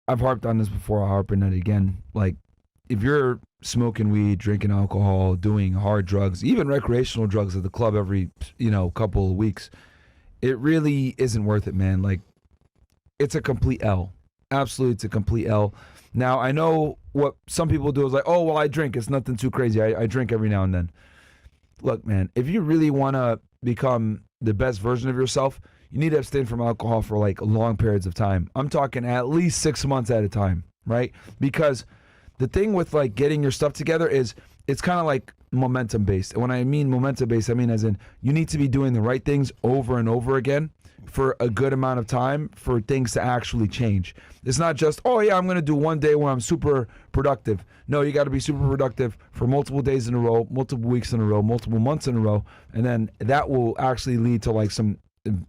I've harped on this before. I'll harp on it again. Like, if you're smoking weed, drinking alcohol, doing hard drugs, even recreational drugs at the club every, couple of weeks, it really isn't worth it, man. Like, it's a complete L. Absolutely, it's a complete L. Now, I know what some people do is like, oh, well, I drink. It's nothing too crazy. I drink every now and then. Look, man, if you really want to become the best version of yourself, you need to abstain from alcohol for like long periods of time. I'm talking at least 6 months at a time, right? Because the thing with like getting your stuff together is it's kind of like momentum based. And when I mean momentum based, I mean as in you need to be doing the right things over and over again for a good amount of time for things to actually change. It's not just, oh yeah, I'm going to do one day where I'm super productive. No, you got to be super productive for multiple days in a row, multiple weeks in a row, multiple months in a row. And then that will actually lead to like some,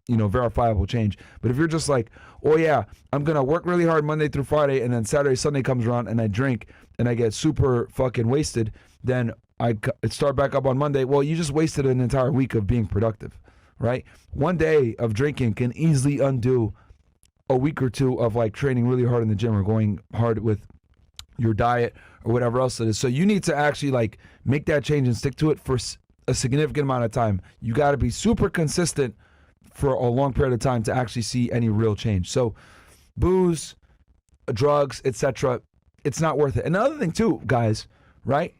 verifiable change. But if you're just like, oh yeah, I'm going to work really hard Monday through Friday, and then Saturday, Sunday comes around and I drink and I get super fucking wasted, then I start back up on Monday. Well, you just wasted an entire week of being productive, right? One day of drinking can easily undo a week or two of like training really hard in the gym or going hard with your diet or whatever else it is. So you need to actually like make that change and stick to it for a significant amount of time. You got to be super consistent for a long period of time to actually see any real change. So booze, drugs, etc., it's not worth it. Another thing too, guys, right?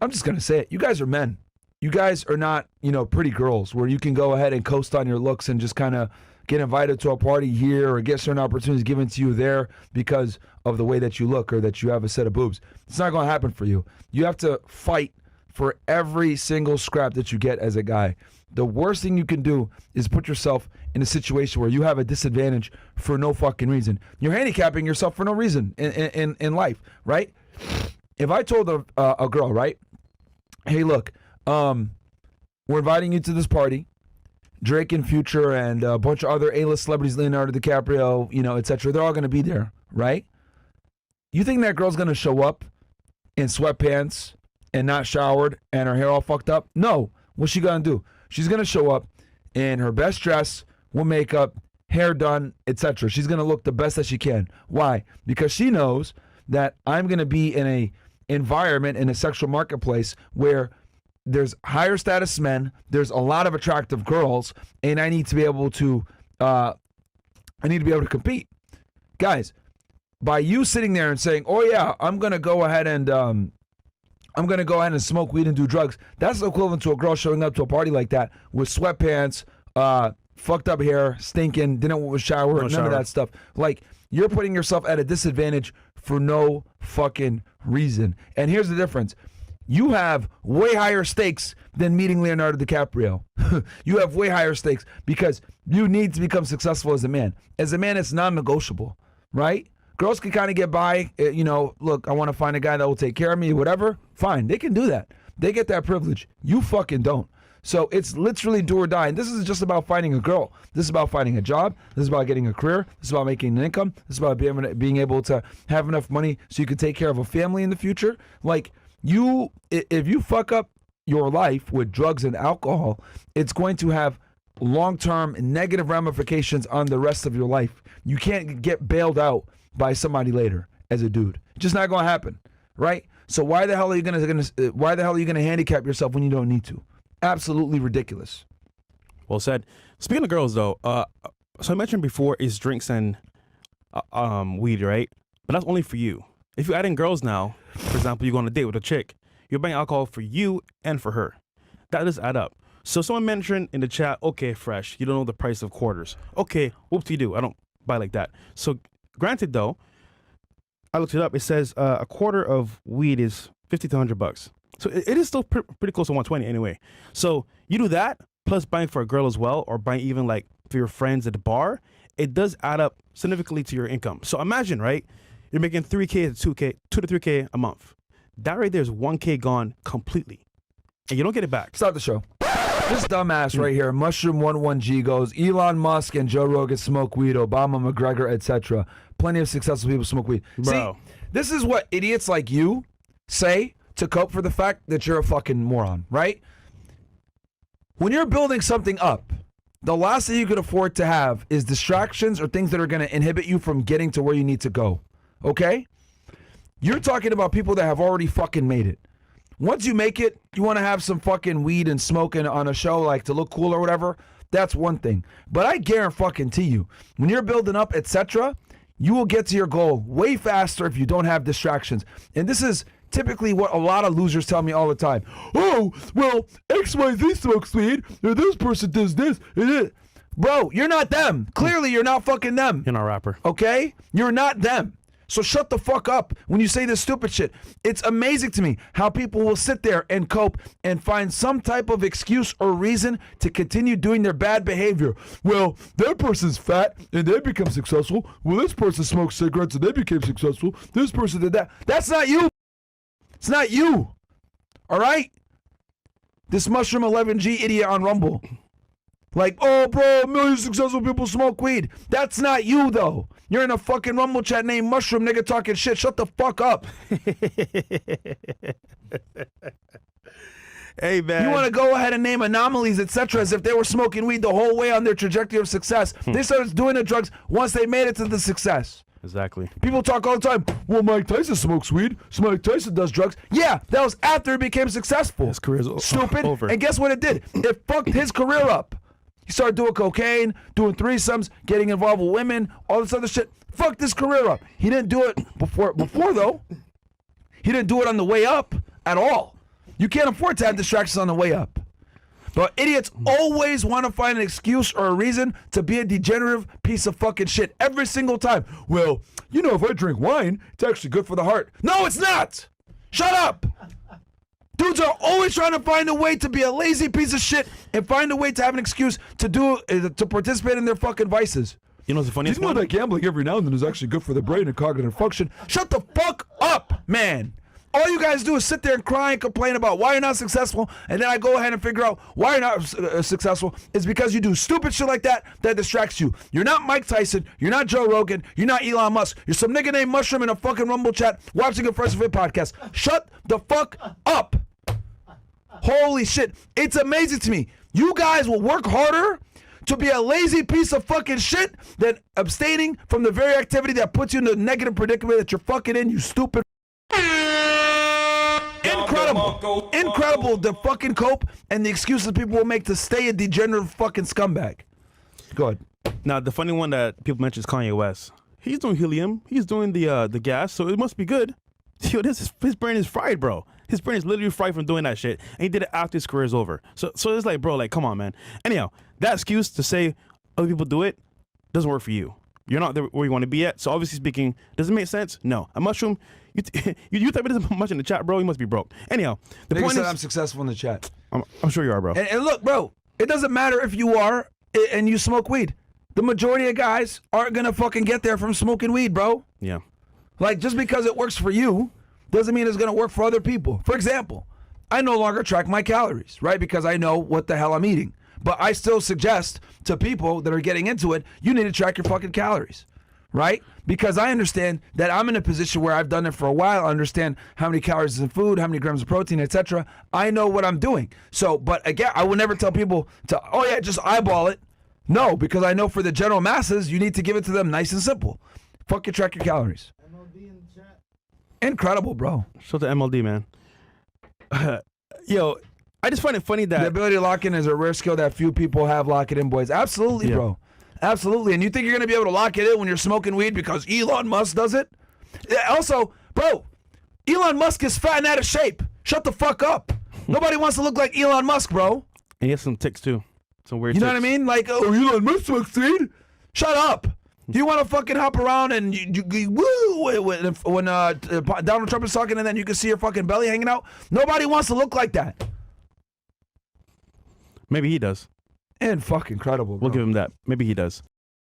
I'm just going to say it. You guys are men. You guys are not, pretty girls where you can go ahead and coast on your looks and just kind of get invited to a party here or get certain opportunities given to you there because of the way that you look or that you have a set of boobs. It's not going to happen for you. You have to fight for every single scrap that you get as a guy. The worst thing you can do is put yourself in a situation where you have a disadvantage for no fucking reason. You're handicapping yourself for no reason in life, right? If I told a girl, right, hey, look, we're inviting you to this party. Drake and Future and a bunch of other A-list celebrities, Leonardo DiCaprio, etc. They're all going to be there, right? You think that girl's going to show up in sweatpants and not showered and her hair all fucked up? No. What's she going to do? She's going to show up in her best dress, with makeup, hair done, etc. She's going to look the best that she can. Why? Because she knows that I'm going to be in a environment, in a sexual marketplace where there's higher status men, there's a lot of attractive girls, and I need to be able to compete. Guys, by you sitting there and saying, "Oh yeah, I'm gonna go ahead and smoke weed and do drugs," that's equivalent to a girl showing up to a party like that with sweatpants, fucked up hair, stinking, didn't shower, none of that stuff. Like, you're putting yourself at a disadvantage for no fucking reason. And here's the difference. You have way higher stakes than meeting Leonardo DiCaprio. You have way higher stakes because you need to become successful as a man. As a man, it's non-negotiable, right? Girls can kind of get by, look, I want to find a guy that will take care of me, whatever. Fine, they can do that. They get that privilege. You fucking don't. So it's literally do or die. And this is just about finding a girl. This is about finding a job. This is about getting a career. This is about making an income. This is about being able to have enough money so you can take care of a family in the future. Like, if you fuck up your life with drugs and alcohol, it's going to have long-term negative ramifications on the rest of your life. You can't get bailed out by somebody later as a dude. It's just not going to happen, right? So why the hell are you going to handicap yourself when you don't need to? Absolutely ridiculous. Well said. Speaking of girls, though, so I mentioned before is drinks and weed, right? But that's only for you. If you add in girls now, for example, you go on a date with a chick, you're buying alcohol for you and for her. That does add up. So someone mentioned in the chat, okay, Fresh, you don't know the price of quarters. Okay, whoop-de-doo, I don't buy like that. So granted, though, I looked it up. It says a quarter of weed is $50 to $100. So it is still pretty close to 120 anyway. So you do that, plus buying for a girl as well, or buying even like for your friends at the bar, it does add up significantly to your income. So imagine, right? You're making $3K to $2K, $2 to $3K a month. That right there is $1K gone completely, and you don't get it back. Stop the show. This dumbass right here, Mushroom11G goes, Elon Musk and Joe Rogan smoke weed, Obama, McGregor, etc. Plenty of successful people smoke weed. Bro. See, this is what idiots like you say to cope for the fact that you're a fucking moron, right? When you're building something up, the last thing you could afford to have is distractions or things that are going to inhibit you from getting to where you need to go. Okay? You're talking about people that have already fucking made it. Once you make it, you want to have some fucking weed and smoking on a show like to look cool or whatever. That's one thing. But I guarantee you, when you're building up, etc., you will get to your goal way faster if you don't have distractions. And this is typically what a lot of losers tell me all the time. Oh, well, XYZ smokes weed, or this person does this. Bro, you're not them. Clearly, you're not fucking them. You're not a rapper. Okay? You're not them. So shut the fuck up when you say this stupid shit. It's amazing to me how people will sit there and cope and find some type of excuse or reason to continue doing their bad behavior. Well, that person's fat and they become successful. Well, this person smoked cigarettes and they became successful. This person did that. That's not you. It's not you. All right? This Mushroom 11G idiot on Rumble. Like, oh, bro, a million successful people smoke weed. That's not you, though. You're in a fucking Rumble chat named Mushroom, nigga, talking shit. Shut the fuck up. Hey, man. You want to go ahead and name anomalies, etc., as if they were smoking weed the whole way on their trajectory of success. They started doing the drugs once they made it to the success. Exactly. People talk all the time, well, Mike Tyson smokes weed. Mike Tyson does drugs. Yeah, that was after he became successful. His career's stupid. over. And guess what it did? It fucked his career up. He started doing cocaine, doing threesomes, getting involved with women, all this other shit. Fucked his career up. He didn't do it before though. He didn't do it on the way up at all. You can't afford to have distractions on the way up. But idiots always want to find an excuse or a reason to be a degenerative piece of fucking shit every single time. Well, you know, if I drink wine, it's actually good for the heart. No, it's not. Shut up. Dudes are always trying to find a way to be a lazy piece of shit and find a way to have an excuse to participate in their fucking vices. You know what's the funniest You know one? that gambling every now and then is actually good for the brain and cognitive function. Shut the fuck up, man. All you guys do is sit there and cry and complain about why you're not successful, and then I go ahead and figure out why you're not successful. It's because you do stupid shit like that distracts you. You're not Mike Tyson. You're not Joe Rogan. You're not Elon Musk. You're some nigga named Mushroom in a fucking Rumble chat watching a Fresh and Fit podcast. Shut the fuck up. Holy shit. It's amazing to me. You guys will work harder to be a lazy piece of fucking shit than abstaining from the very activity that puts you in the negative predicament that you're fucking in, you stupid. Incredible the fucking cope and the excuses people will make to stay a degenerate fucking scumbag. Go ahead. Now, the funny one that people mention is Kanye West. He's doing helium. He's doing the gas, so it must be good. Yo, his brain is fried, bro. His brain is literally fried from doing that shit. And he did it after his career is over. So it's like, bro, like, come on, man. Anyhow, that excuse to say other people do it doesn't work for you. You're not there where you want to be at. So obviously speaking, does it make sense? No. A Mushroom, you type it as much in the chat, bro. You must be broke. Anyhow, the point is, I'm successful in the chat. I'm sure you are, bro. And look, bro, it doesn't matter if you are and you smoke weed. The majority of guys aren't gonna fucking get there from smoking weed, bro. Yeah. Like, just because it works for you doesn't mean it's gonna work for other people. For example, I no longer track my calories, right? Because I know what the hell I'm eating. But I still suggest to people that are getting into it, you need to track your fucking calories, right? Because I understand that I'm in a position where I've done it for a while. I understand how many calories is in food, how many grams of protein, etc. I know what I'm doing. So, but again, I would never tell people to, oh yeah, just eyeball it. No, because I know for the general masses, you need to give it to them nice and simple. Fucking track your calories. MLD in the chat. Incredible, bro. Shout out to MLD, man. Yo, I just find it funny that the ability to lock in is a rare skill that few people have. Lock it in, boys. Absolutely, bro. Absolutely. And you think you're going to be able to lock it in when you're smoking weed because Elon Musk does it? Also, bro, Elon Musk is fat and out of shape. Shut the fuck up. Nobody wants to look like Elon Musk, bro. And he has some ticks, too. Some weird You know ticks. what I mean? Like, oh, Elon Musk smokes weed? Shut up. Do you want to fucking hop around and when Donald Trump is talking and then you can see your fucking belly hanging out? Nobody wants to look like that. Maybe he does. And fucking incredible, bro. We'll give him that. Maybe he does.